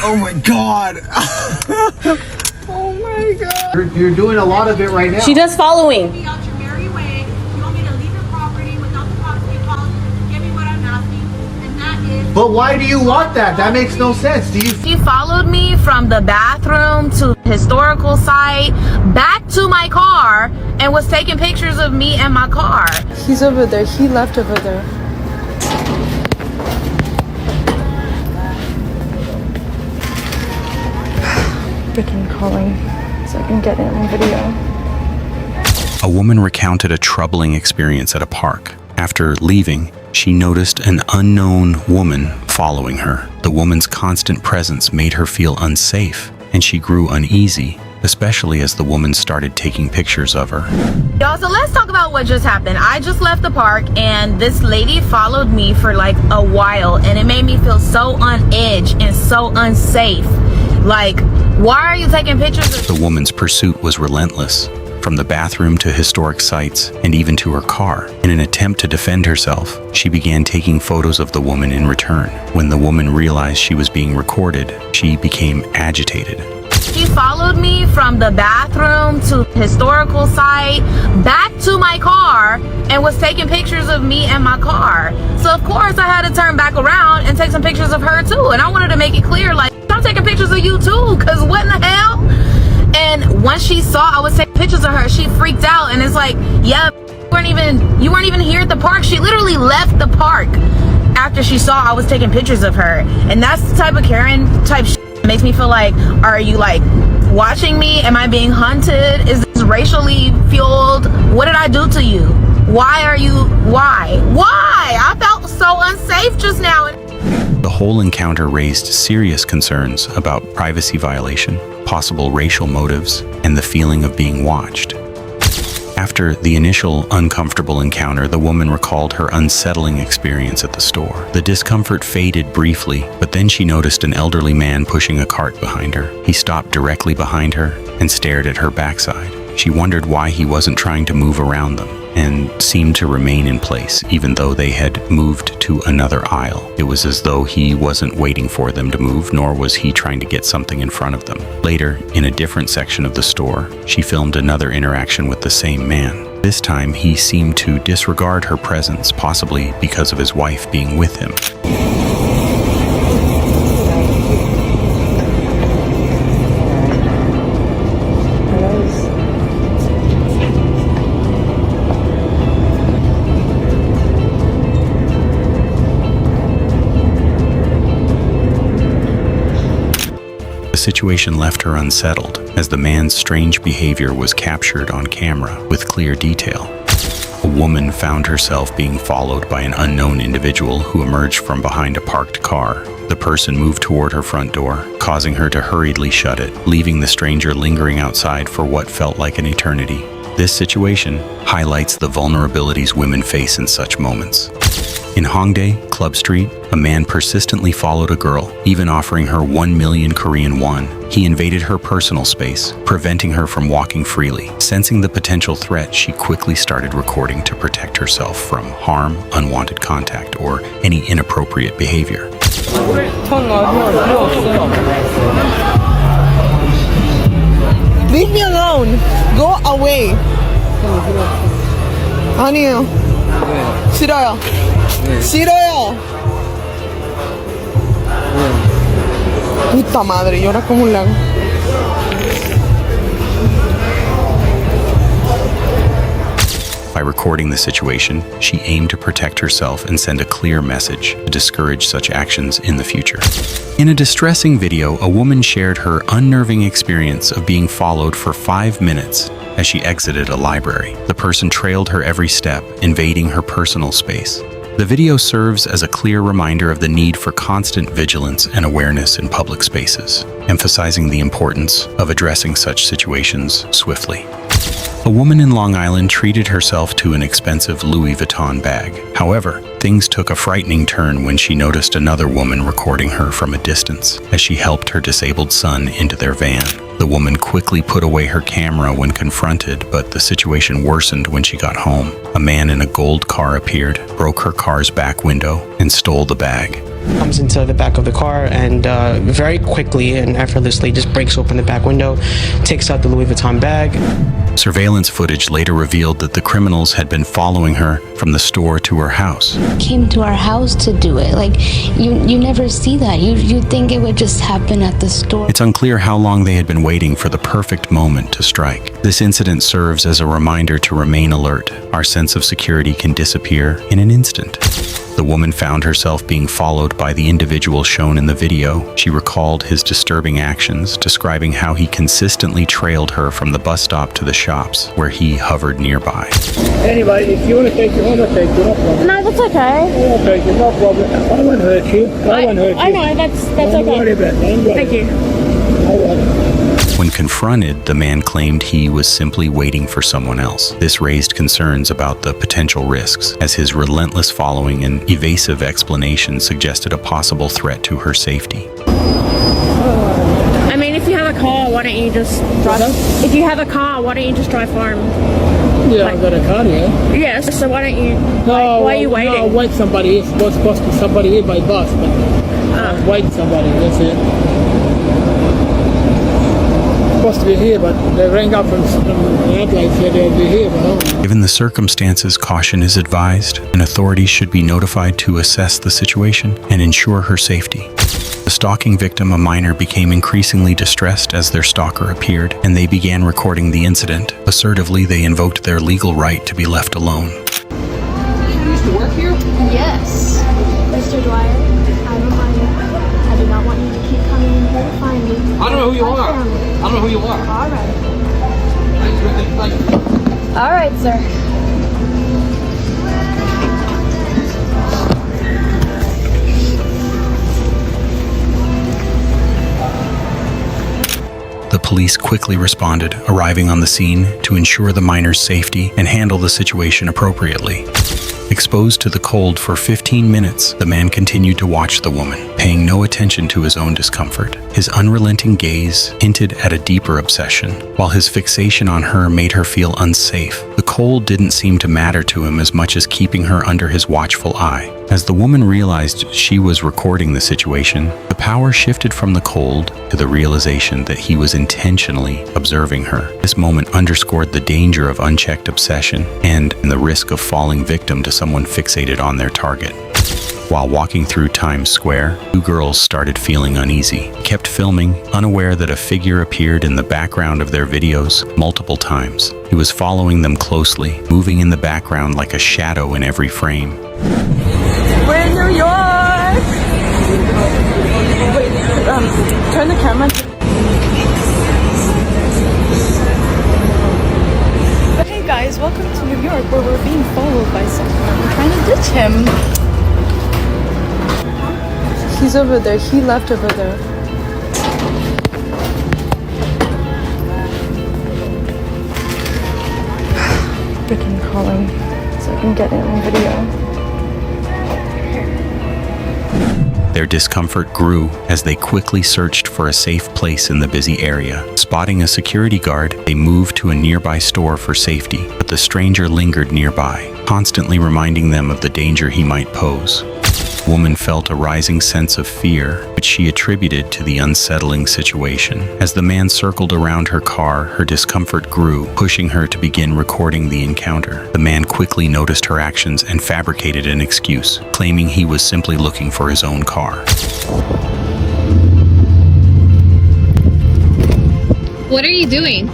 Oh my god. Oh my god. You're doing a lot of it right now. She does following. Be out your merry way. You want me to leave your property without the cops being called to give me what I'm asking, and that is. But why do you want that? That makes no sense. Do you? She followed me from the bathroom to the historical site, back to my car, and was taking pictures of me and my car. He's over there. He left over there. Freaking calling so I can get it on video. A woman recounted a troubling experience at a park. After leaving, she noticed an unknown woman following her. The woman's constant presence made her feel unsafe, and she grew uneasy, especially as the woman started taking pictures of her. Y'all, so let's talk about what just happened. I just left the park and this lady followed me for like a while, and it made me feel so on edge and so unsafe. Like, why are you taking pictures of— The woman's pursuit was relentless, from the bathroom to historic sites and even to her car. In an attempt to defend herself, she began taking photos of the woman in return. When the woman realized she was being recorded, she became agitated. She followed me from the bathroom to the historical site, back to my car, and was taking pictures of me and my car. So of course I had to turn back around and take some pictures of her too. And I wanted to make it clear, like, I'm taking pictures of you too, cause what in the hell? And once she saw I was taking pictures of her, she freaked out, and it's like, yeah, you weren't even here at the park. She literally left the park after she saw I was taking pictures of her. And that's the type of Karen type shit that makes me feel like, are you like watching me? Am I being hunted? Is this racially fueled? What did I do to you? Why? I felt so unsafe just now. The whole encounter raised serious concerns about privacy violation, possible racial motives, and the feeling of being watched. After the initial uncomfortable encounter, the woman recalled her unsettling experience at the store. The discomfort faded briefly, but then she noticed an elderly man pushing a cart behind her. He stopped directly behind her and stared at her backside. She wondered why he wasn't trying to move around them, and seemed to remain in place even though they had moved to another aisle. It was as though he wasn't waiting for them to move, nor was he trying to get something in front of them. Later, in a different section of the store, she filmed another interaction with the same man. This time, he seemed to disregard her presence, possibly because of his wife being with him. The situation left her unsettled, as the man's strange behavior was captured on camera with clear detail. A woman found herself being followed by an unknown individual who emerged from behind a parked car. The person moved toward her front door, causing her to hurriedly shut it, leaving the stranger lingering outside for what felt like an eternity. This situation highlights the vulnerabilities women face in such moments. In Hongdae, Club Street, a man persistently followed a girl, even offering her 1 million Korean won. He invaded her personal space, preventing her from walking freely. Sensing the potential threat, she quickly started recording to protect herself from harm, unwanted contact, or any inappropriate behavior. Leave me alone. Go away. 아니에요. 싫어요. 싫어요. Puta madre, ¿y ahora cómo le hago? By recording the situation, she aimed to protect herself and send a clear message to discourage such actions in the future. In a distressing video, a woman shared her unnerving experience of being followed for 5 minutes as she exited a library. The person trailed her every step, invading her personal space. The video serves as a clear reminder of the need for constant vigilance and awareness in public spaces, emphasizing the importance of addressing such situations swiftly. A woman in Long Island treated herself to an expensive Louis Vuitton bag. However, things took a frightening turn when she noticed another woman recording her from a distance as she helped her disabled son into their van. The woman quickly put away her camera when confronted, but the situation worsened when she got home. A man in a gold car appeared, broke her car's back window, and stole the bag. Comes into the back of the car and very quickly and effortlessly just breaks open the back window, takes out the Louis Vuitton bag. Surveillance footage later revealed that the criminals had been following her from the store to her house. Came to our house to do it. Like, you never see that. You think it would just happen at the store. It's unclear how long they had been waiting for the perfect moment to strike. This incident serves as a reminder to remain alert. Our sense of security can disappear in an instant. The woman found herself being followed by the individual shown in the video. She recalled his disturbing actions, describing how he consistently trailed her from the bus stop to the shops, where he hovered nearby. Anyway, if you want to take you home, I'll take you, no problem. No, that's okay. I'll take you, no problem. I won't hurt you. I won't hurt you. I know, that's Don't worry okay. about it. Don't worry. Thank you. All right. When confronted, the man claimed he was simply waiting for someone else. This raised concerns about the potential risks, as his relentless following and evasive explanation suggested a possible threat to her safety. I mean, if you have a car, why don't you just drive? If you have a car, why don't you just drive for him? Yeah, I've got a car here. Yes, so why don't you? No, why are you waiting? No, wait somebody. It's supposed to be somebody here by bus, but wait somebody. That's it. Supposed to be here, but they rang up from Adelaide, said they'll be here, but Given the circumstances, caution is advised, and authorities should be notified to assess the situation and ensure her safety. The stalking victim, a minor, became increasingly distressed as their stalker appeared, and they began recording the incident. Assertively, they invoked their legal right to be left alone. You used to work here? Yes. Mr. Dwyer, I don't mind you. I do not want you to keep coming in here to find me. I don't know who you are. I don't know who you are. All right. Thank you. All right, sir. The police quickly responded, arriving on the scene to ensure the minor's safety and handle the situation appropriately. Exposed to the cold for 15 minutes, the man continued to watch the woman, paying no attention to his own discomfort. His unrelenting gaze hinted at a deeper obsession, while his fixation on her made her feel unsafe. The cold didn't seem to matter to him as much as keeping her under his watchful eye. As the woman realized she was recording the situation, the power shifted from the cold to the realization that he was intentionally observing her. This moment underscored the danger of unchecked obsession and the risk of falling victim to someone fixated on their target. While walking through Times Square, two girls started feeling uneasy. They kept filming, unaware that a figure appeared in the background of their videos multiple times. He was following them closely, moving in the background like a shadow in every frame. We're in New York. Wait, turn the camera. Hey guys, welcome to New York, where we're being followed by someone. We're trying to ditch him. He's over there. He left over there. Freaking calling so I can get it on video. Their discomfort grew as they quickly searched for a safe place in the busy area. Spotting a security guard, they moved to a nearby store for safety, but the stranger lingered nearby, constantly reminding them of the danger he might pose. The woman felt a rising sense of fear, which she attributed to the unsettling situation. As the man circled around her car, her discomfort grew, pushing her to begin recording the encounter. The man quickly noticed her actions and fabricated an excuse, claiming he was simply looking for his own car. What are you doing?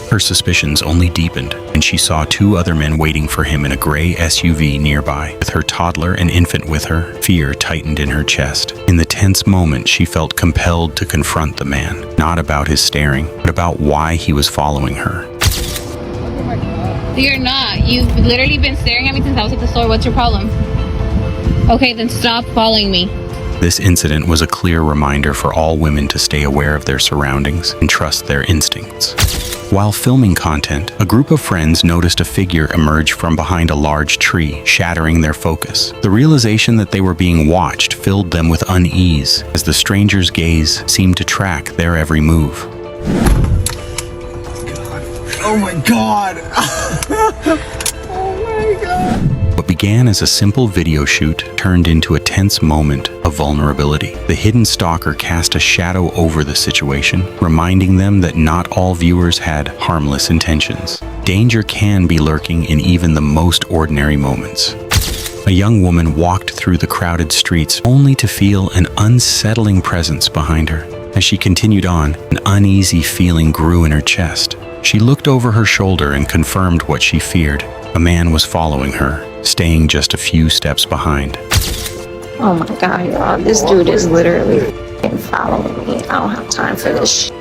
Her suspicions only deepened, and she saw two other men waiting for him in a gray SUV nearby. With her toddler and infant with her, fear tightened in her chest. In the tense moment, she felt compelled to confront the man, not about his staring, but about why he was following her. You're not. You've literally been staring at me since I was at the store. What's your problem? Okay, then stop following me. This incident was a clear reminder for all women to stay aware of their surroundings and trust their instincts. While filming content, a group of friends noticed a figure emerge from behind a large tree, shattering their focus. The realization that they were being watched filled them with unease, as the stranger's gaze seemed to track their every move. Oh my god! Oh my god! What began as a simple video shoot turned into a tense moment of vulnerability. The hidden stalker cast a shadow over the situation, reminding them that not all viewers had harmless intentions. Danger can be lurking in even the most ordinary moments. A young woman walked through the crowded streets only to feel an unsettling presence behind her. As she continued on, an uneasy feeling grew in her chest. She looked over her shoulder and confirmed what she feared. A man was following her, staying just a few steps behind. Oh my god, y'all. This dude is literally f***ing following me. I don't have time for this shit.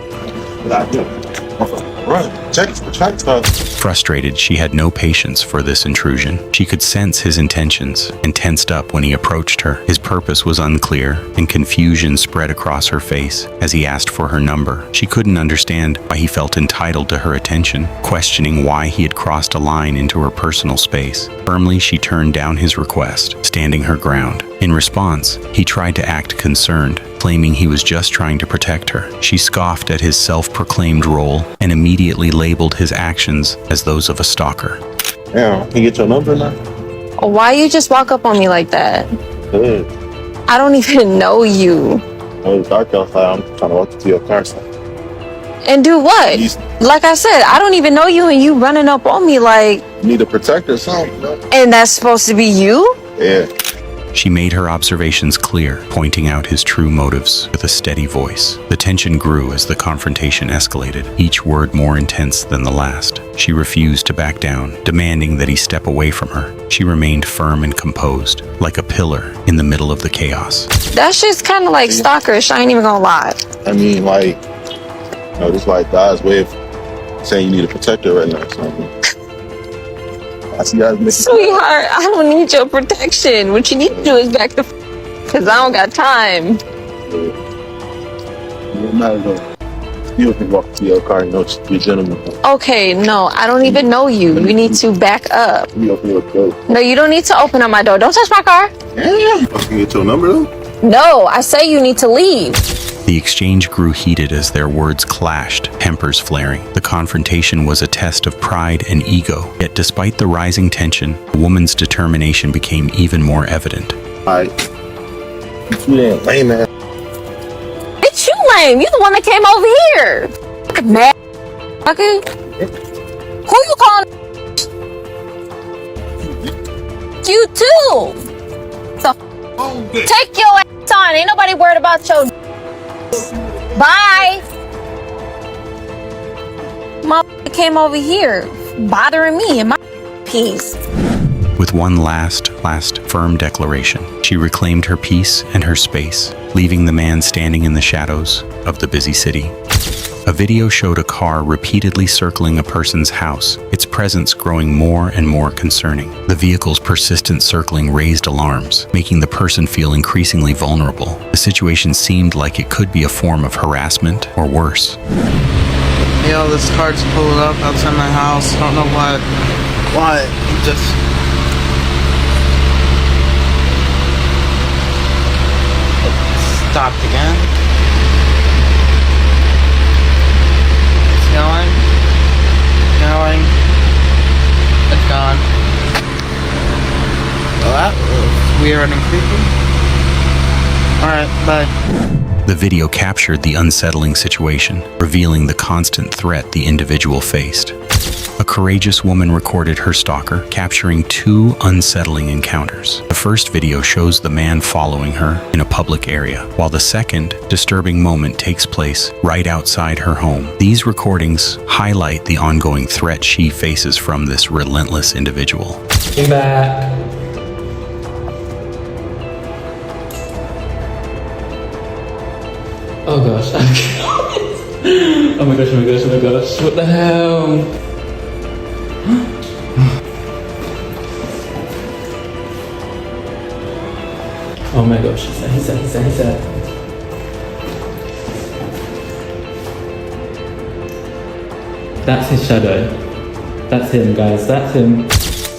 Frustrated, she had no patience for this intrusion. She could sense his intentions and tensed up when he approached her. His purpose was unclear, and confusion spread across her face as he asked for her number. She couldn't understand why he felt entitled to her attention, questioning why he had crossed a line into her personal space. Firmly, she turned down his request, standing her ground. In response, he tried to act concerned, claiming he was just trying to protect her. She scoffed at his self-proclaimed role and immediately labeled his actions as those of a stalker. Yeah, can you get your number now? Why you just walk up on me like that? Good. I don't even know you. Oh, it's dark outside. I'm trying to walk to your car. So. And do what? Like I said, I don't even know you and you running up on me like... You need a protector or something, you know? And that's supposed to be you? Yeah. She made her observations clear, pointing out his true motives with a steady voice. The tension grew as the confrontation escalated, each word more intense than the last. She refused to back down, demanding that he step away from her. She remained firm and composed, like a pillar in the middle of the chaos. That shit's kind of like stalkerish, I ain't even gonna lie. I mean, like, you know, this is like God's way of saying you need a protector right now. So, I see you guys Sweetheart, I don't need your protection. What you need to do is back the because I don't got time. No matter though. You can walk to your car and know you're a gentleman. Okay, no, I don't even know you. You need to back up. You open your door. No, you don't need to open up my door. Don't touch my car. Yeah. Can you get your number though? No, I say you need to leave. The exchange grew heated as their words clashed, tempers flaring. The confrontation was a test of pride and ego. Yet despite the rising tension, the woman's determination became even more evident. Alright. You ain't lame, man. It's you lame. You the one that came over here. Fucking mad. Okay. Who you calling? You too. So take your ass on. Ain't nobody worried about your... Bye. Motherfucker came over here bothering me in my peace. With one last firm declaration, she reclaimed her peace and her space, leaving the man standing in the shadows of the busy city. A video showed a car repeatedly circling a person's house, its presence growing more and more concerning. The vehicle's persistent circling raised alarms, making the person feel increasingly vulnerable. The situation seemed like it could be a form of harassment or worse. Yo, this car's pulled up outside my house. Don't know why. Just... stopped again. Going. It's gone. Well, that was weird and creepy. Alright, bye. The video captured the unsettling situation, revealing the constant threat the individual faced. A courageous woman recorded her stalker, capturing 2 unsettling encounters. The first video shows the man following her in a public area, while the second disturbing moment takes place right outside her home. These recordings highlight the ongoing threat she faces from this relentless individual. Get back. Oh gosh. Oh my gosh, oh my gosh, oh my gosh. What the hell? Oh my gosh, he said. That's his shadow. That's him, guys, that's him.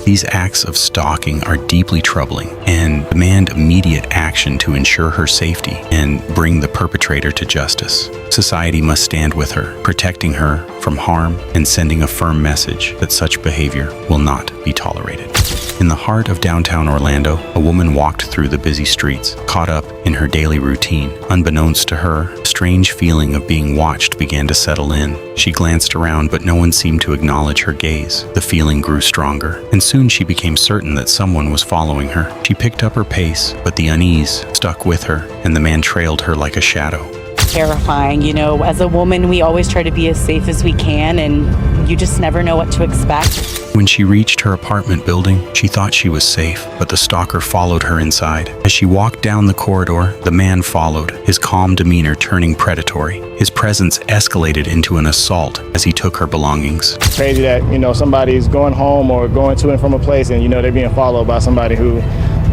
These acts of stalking are deeply troubling and demand immediate action to ensure her safety and bring the perpetrator to justice. Society must stand with her, protecting her from harm and sending a firm message that such behavior will not be tolerated. In the heart of downtown Orlando, a woman walked through the busy streets, caught up in her daily routine. Unbeknownst to her, a strange feeling of being watched began to settle in. She glanced around, but no one seemed to acknowledge her gaze. The feeling grew stronger, and soon she became certain that someone was following her. She picked up her pace, but the unease stuck with her, and the man trailed her like a shadow. Terrifying, you know, as a woman, we always try to be as safe as we can, and you just never know what to expect. When she reached her apartment building, she thought she was safe, but the stalker followed her inside. As she walked down the corridor, the man followed, his calm demeanor turning predatory. His presence escalated into an assault as he took her belongings. Crazy that, you know, somebody's going home or going to and from a place and, you know, they're being followed by somebody who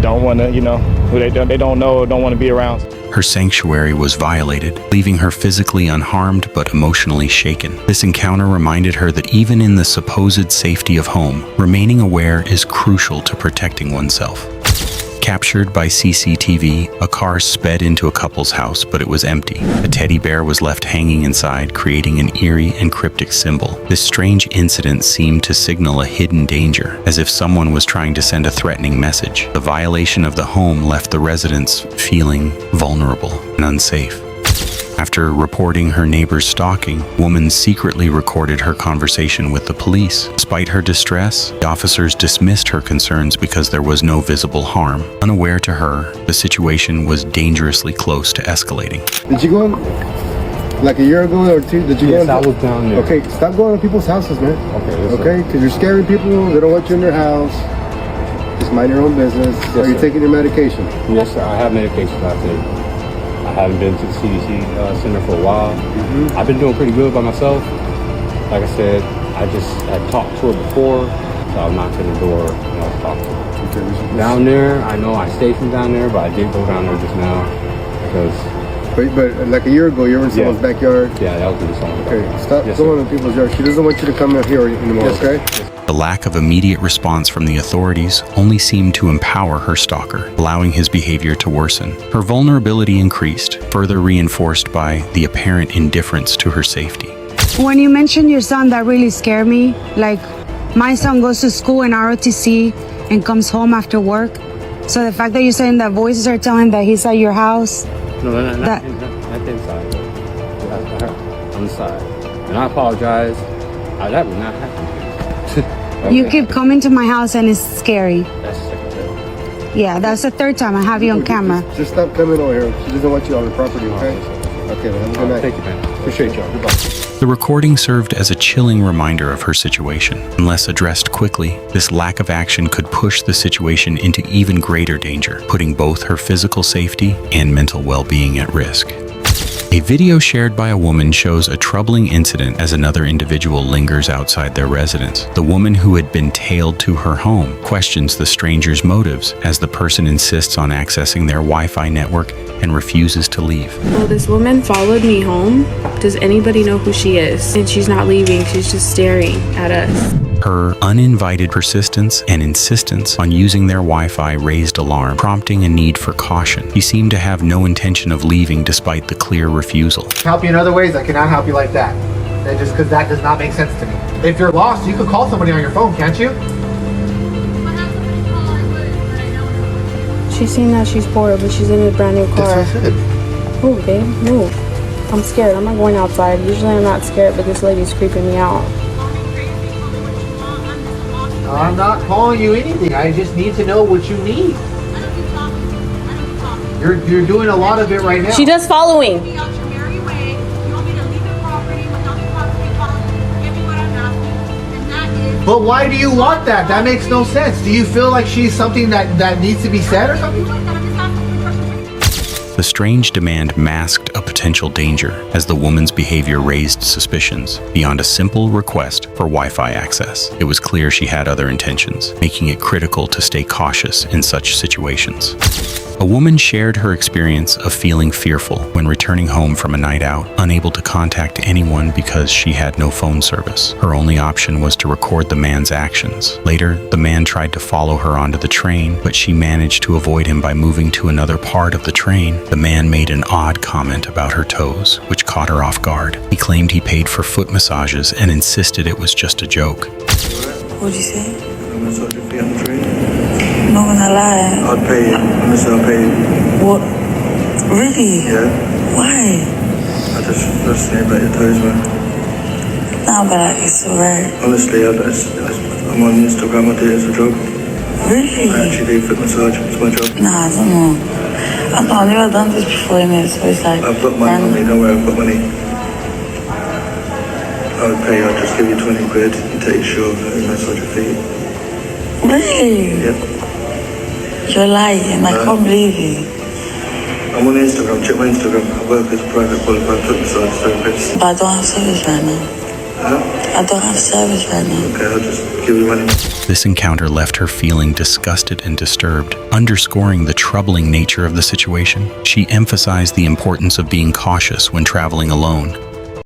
don't want to, you know, who they don't know or don't want to be around. Her sanctuary was violated, leaving her physically unharmed but emotionally shaken. This encounter reminded her that even in the supposed safety of home, remaining aware is crucial to protecting oneself. Captured by CCTV, a car sped into a couple's house, but it was empty. A teddy bear was left hanging inside, creating an eerie and cryptic symbol. This strange incident seemed to signal a hidden danger, as if someone was trying to send a threatening message. The violation of the home left the residents feeling vulnerable and unsafe. After reporting her neighbor's stalking, woman secretly recorded her conversation with the police. Despite her distress, the officers dismissed her concerns because there was no visible harm. Unaware to her, the situation was dangerously close to escalating. Did you go like a year ago or two? Did you yes, go? I was down there. Okay, stop going to people's houses, man. Okay. Okay, because you're scaring people. They don't want you in their house. Just mind your own business. Yes, Are you sir. taking your medication? Yes, sir. I have medications I take. I haven't been to the CDC center for a while. I've been doing pretty good by myself. Like I said, I just had talked to her before, so I knocked on the door and I was talking to her. Okay, down there, I know I stayed from down there, but I did go down there just now because... But like a year ago, you were in someone's backyard? Yeah, that was in someone's backyard. Okay, stop yes, going to people's yards. She doesn't want you to come out here anymore, yes, okay? Sir. The lack of immediate response from the authorities only seemed to empower her stalker, allowing his behavior to worsen. Her vulnerability increased, further reinforced by the apparent indifference to her safety. When you mentioned your son, that really scared me. Like, my son goes to school in ROTC and comes home after work. So the fact that you're saying that voices are telling that he's at your house. No, not inside. On the side. And I apologize. That would not happen. Okay. You keep coming to my house and it's scary. That's the second time. Yeah, that's the third time I have you on camera. Just stop coming over here. She doesn't want you on her property, okay? Okay, man. Have a good night. Thank you, man. Appreciate y'all. Goodbye. The recording served as a chilling reminder of her situation. Unless addressed quickly, this lack of action could push the situation into even greater danger, putting both her physical safety and mental well-being at risk. A video shared by a woman shows a troubling incident as another individual lingers outside their residence. The woman who had been tailed to her home questions the stranger's motives as the person insists on accessing their Wi-Fi network and refuses to leave. Well, this woman followed me home. Does anybody know who she is? And she's not leaving, she's just staring at us. Her uninvited persistence and insistence on using their Wi-Fi raised alarm, prompting a need for caution. She seemed to have no intention of leaving despite the clear refusal. Help you in other ways, I cannot help you like that. And just because that does not make sense to me. If you're lost, you could call somebody on your phone, can't you? She's saying that she's bored, but she's in a brand new car. That's what I said. Move, babe, move. I'm scared. I'm not going outside. Usually I'm not scared, but this lady's creeping me out. I'm not calling you anything. I just need to know what you need. You're doing a lot of it right now. She does following. But why do you want that? That makes no sense. Do you feel like she's something that needs to be said or something? The strange demand masked a potential danger as the woman's behavior raised suspicions beyond a simple request for Wi-Fi access. It was clear she had other intentions, making it critical to stay cautious in such situations. A woman shared her experience of feeling fearful when returning home from a night out, unable to contact anyone because she had no phone service. Her only option was to record the man's actions. Later, the man tried to follow her onto the train, but she managed to avoid him by moving to another part of the train. The man made an odd comment about her toes, which caught her off guard. He claimed he paid for foot massages and insisted it was just a joke. What'd you say? a massage your feet on the train? Not gonna lie. I'd pay you. Honestly, I'll pay you. What? Really? Yeah. Why? I just fascinated about your toes, man. No, but like, it's alright. Honestly, I'm on Instagram, I do it as a job. Really? I actually do foot massage, it's my job. Nah, I don't know. I've never done this before, innit? So it's like... I've got money on me, don't worry, I've got money. I would pay you, I'd just give you 20 quid, you take your shirt off and massage your feet. Really? Yep. You're lying, I can't believe it. I'm on Instagram, check my Instagram. I work as a private qualified foot massage therapist. But I don't have service right now. Huh? I don't have service right now. Okay, I'll just give you money. This encounter left her feeling disgusted and disturbed, underscoring the troubling nature of the situation. She emphasized the importance of being cautious when traveling alone,